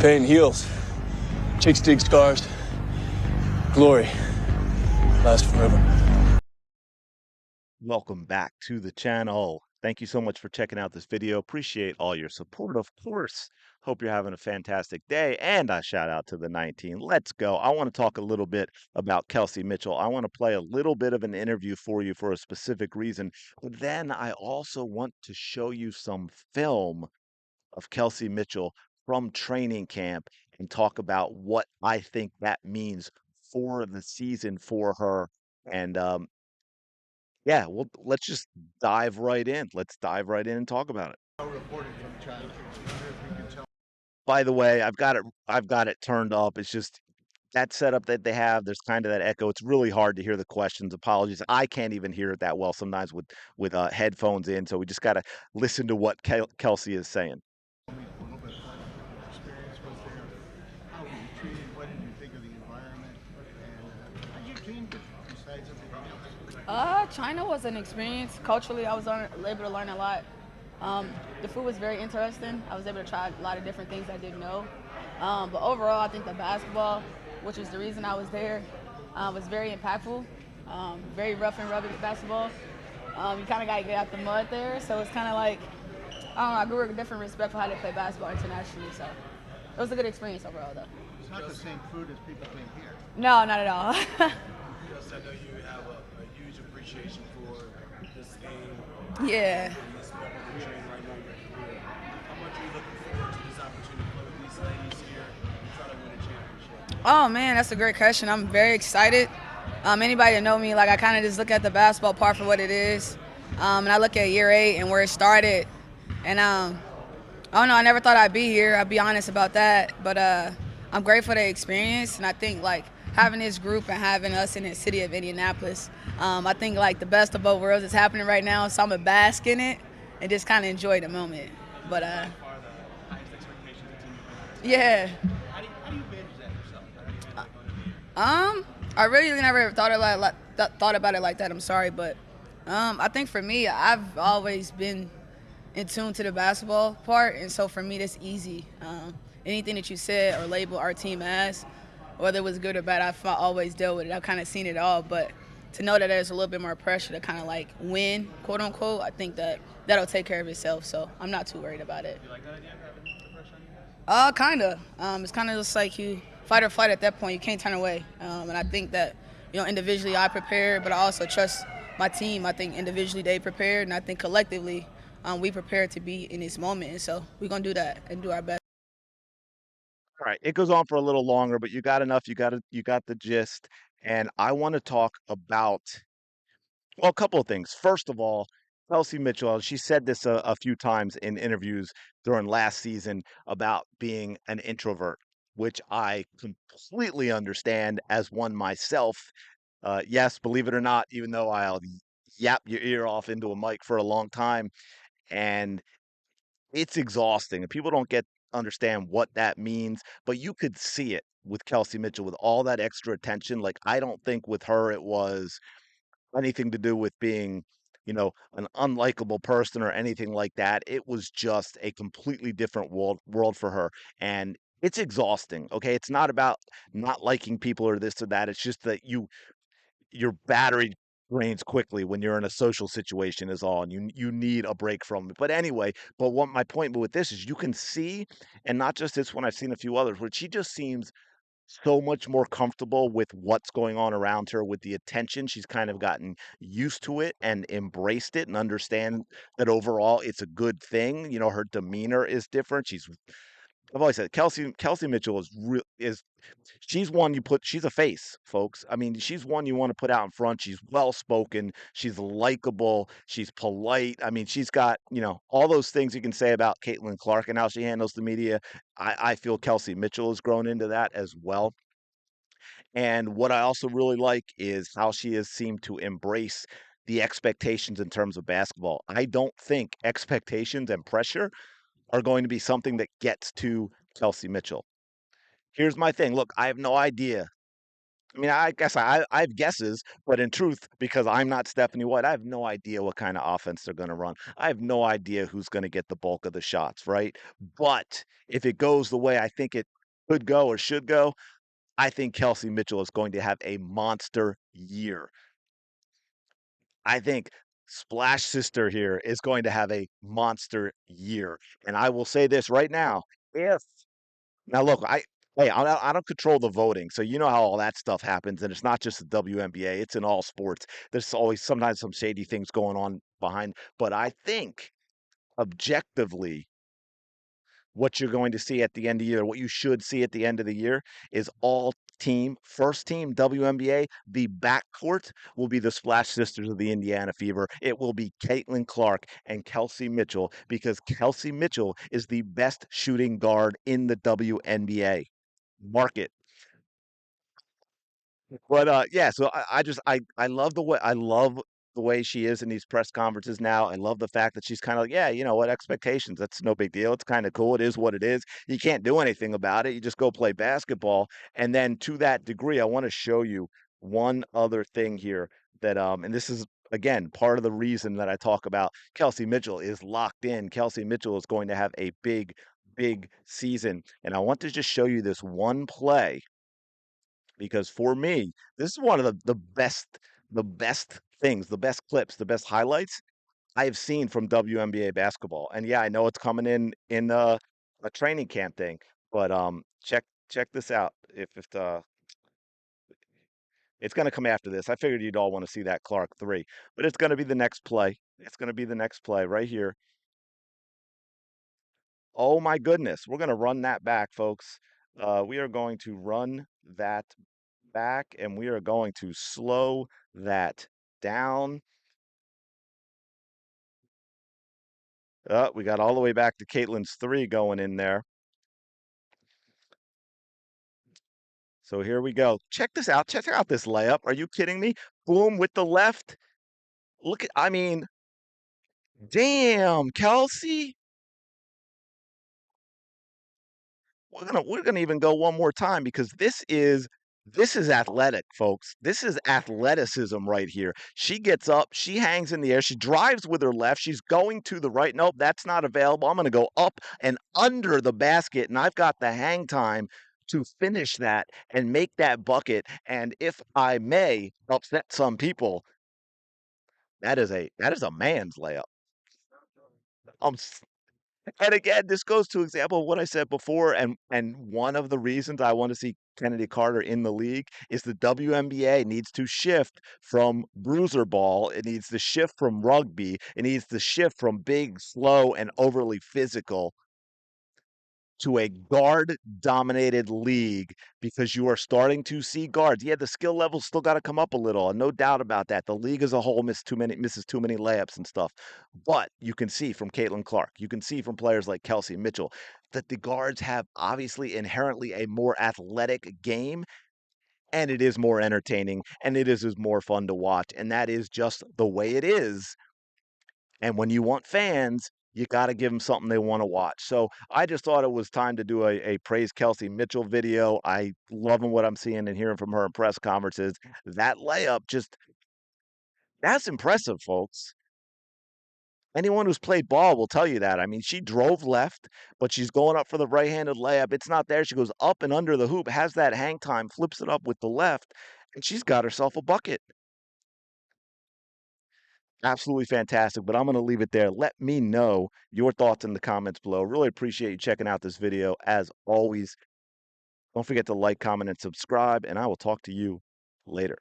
Pain heals. Chicks dig scars. Glory lasts forever. Welcome back to the channel. Thank you so much for checking out this video. Appreciate all your support, of course. Hope you're having a fantastic day. And a shout out to the 19. Let's go. I want to talk a little bit about Kelsey Mitchell. I want to play a little bit of an interview for you for a specific reason. But then I also want to show you some film of Kelsey Mitchell from training camp and talk about what I think that means for the season for her. And yeah, well, let's just dive right in. Let's dive right in and talk about it. By the way, I've got it turned up. It's just that setup that they have, there's kind of that echo. It's really hard to hear the questions. Apologies. I can't even hear it that well sometimes with headphones in, so we just got to listen to what Kelsey is saying. A little bit of what experience was there? How were you treated? What did you think of the environment? And how did you team besides everything else? China was an experience. Culturally, I was able to learn a lot. The food was very interesting. I was able to try a lot of different things I didn't know. But overall, I think the basketball, which is the reason I was there, was very impactful. Very rough and rugged basketball. You kind of got to get out the mud there. So it's kind of like, I don't know, I grew a different respect for how they play basketball internationally. So it was a good experience overall, though. It's not the same food as people think here. No, not at all. Yes, I know you have a huge appreciation for this game. Yeah. And this moment you're in right now in your career. How much are you looking forward to this opportunity to play with these ladies here and try to win a championship? Oh man, that's a great question. I'm very excited. Anybody that know me, like I kind of just look at the basketball part for what it is, and I look at year 8 and where it started, and I don't know. I never thought I'd be here. I'll be honest about that, but I'm grateful for the experience, and I think like having this group and having us in the city of Indianapolis, I think like the best of both worlds is happening right now. So I'm gonna bask in it and just kind of enjoy the moment. But yeah. How do you manage that yourself? How do you manage going into the year? I really never thought about it like that. I'm sorry, but I think for me, I've always been in tune to the basketball part, and so for me, that's easy. Anything that you said or label our team as, whether it was good or bad, I've always dealt with it. I've kind of seen it all, but to know that there's a little bit more pressure to kind of like win, quote unquote, I think that'll take care of itself. So I'm not too worried about it. Do you like that idea of having the pressure on you? Kind of. It's kind of just like you fight or flight at that point. You can't turn away. And I think that, individually I prepared, but I also trust my team. I think individually they prepared, and I think collectively we prepared to be in this moment. And so we're going to do that and do our best. All right, it goes on for a little longer, but you got enough. You got the gist. And I want to talk about, well, a couple of things. First of all, Kelsey Mitchell, she said this a few times in interviews during last season about being an introvert, which I completely understand as one myself. Yes, believe it or not, even though I'll yap your ear off into a mic for a long time, and it's exhausting, and people don't get understand what that means, but you could see it with Kelsey Mitchell with all that extra attention. Like, I don't think with her it was anything to do with being, an unlikable person or anything like that. It was just a completely different world for her. And it's exhausting. Okay. It's not about not liking people or this or that. It's just that your battery drains quickly when you're in a social situation is all, and you need a break from it. But anyway, but what my point with this is you can see, and not just this one, I've seen a few others where she just seems so much more comfortable with what's going on around her with the attention. She's kind of gotten used to it and embraced it and understand that overall it's a good thing. Her demeanor is different. I've always said Kelsey Mitchell is she's one you put she's a face, folks. I mean, she's one you want to put out in front. She's well spoken, she's likable, she's polite. I mean, she's got, all those things you can say about Caitlin Clark and how she handles the media. I feel Kelsey Mitchell has grown into that as well. And what I also really like is how she has seemed to embrace the expectations in terms of basketball. I don't think expectations and pressure are going to be something that gets to Kelsey Mitchell. Here's my thing. Look, I have no idea I mean, I guess I have guesses, but in truth, because I'm not Stephanie White, I have no idea what kind of offense they're going to run. I have no idea who's going to get the bulk of the shots, right? But if it goes the way I think it could go or should go, I think Kelsey Mitchell is going to have a monster year. I think Splash Sister here is going to have a monster year. And I will say this right now, if now look, I don't control the voting, so you know how all that stuff happens, and it's not just the WNBA, it's in all sports. There's always sometimes some shady things going on behind, but I think objectively what you're going to see at the end of the year, what you should see at the end of the year is all team, first team WNBA, the backcourt will be the Splash Sisters of the Indiana Fever. It will be Caitlin Clark and Kelsey Mitchell because Kelsey Mitchell is the best shooting guard in the WNBA. Mark it. But yeah, so I love the way she is in these press conferences now. I love the fact that she's kind of like, yeah, you know what, expectations, that's no big deal. It's kind of cool. It is what it is. You can't do anything about it. You just go play basketball. And then to that degree, I want to show you one other thing here that and this is again part of the reason that I talk about Kelsey Mitchell is locked in. Kelsey Mitchell is going to have a big season. And I want to just show you this one play because for me, this is one of the best things, the best clips, the best highlights I have seen from WNBA basketball. And yeah, I know it's coming in a training camp thing, but check this out. If it's going to come after this. I figured you'd all want to see that Clark 3, but it's going to be the next play. It's going to be the next play right here. Oh my goodness, we're going to run that back, folks. We are going to run that back and we are going to slow that down. We got all the way back to Caitlin's 3 going in there. So here we go. Check this out. Check out this layup. Are you kidding me? Boom with the left. Look at, I mean, damn, Kelsey. We're gonna even go one more time because this is athletic, folks. This is athleticism right here. She gets up, she hangs in the air, she drives with her left, she's going to the right. Nope, that's not available. I'm gonna go up and under the basket, and I've got the hang time to finish that and make that bucket. And if I may upset some people, that is a man's layup. I'm And again, this goes to example of what I said before, and one of the reasons I want to see Kennedy Carter in the league is the WNBA needs to shift from bruiser ball. It needs to shift from rugby. It needs to shift from big, slow, and overly physical to a guard-dominated league because you are starting to see guards. Yeah, the skill level's still got to come up a little, no doubt about that. The league as a whole misses too many layups and stuff. But you can see from Caitlin Clark, you can see from players like Kelsey Mitchell that the guards have obviously inherently a more athletic game, and it is more entertaining, and is more fun to watch, and that is just the way it is. And when you want fans, you got to give them something they want to watch. So I just thought it was time to do a praise Kelsey Mitchell video. I loving what I'm seeing and hearing from her in press conferences. That layup that's impressive, folks. Anyone who's played ball will tell you that. I mean, she drove left, but she's going up for the right-handed layup. It's not there. She goes up and under the hoop, has that hang time, flips it up with the left, and she's got herself a bucket. Absolutely fantastic, but I'm going to leave it there. Let me know your thoughts in the comments below. Really appreciate you checking out this video. As always, don't forget to like, comment, and subscribe, and I will talk to you later.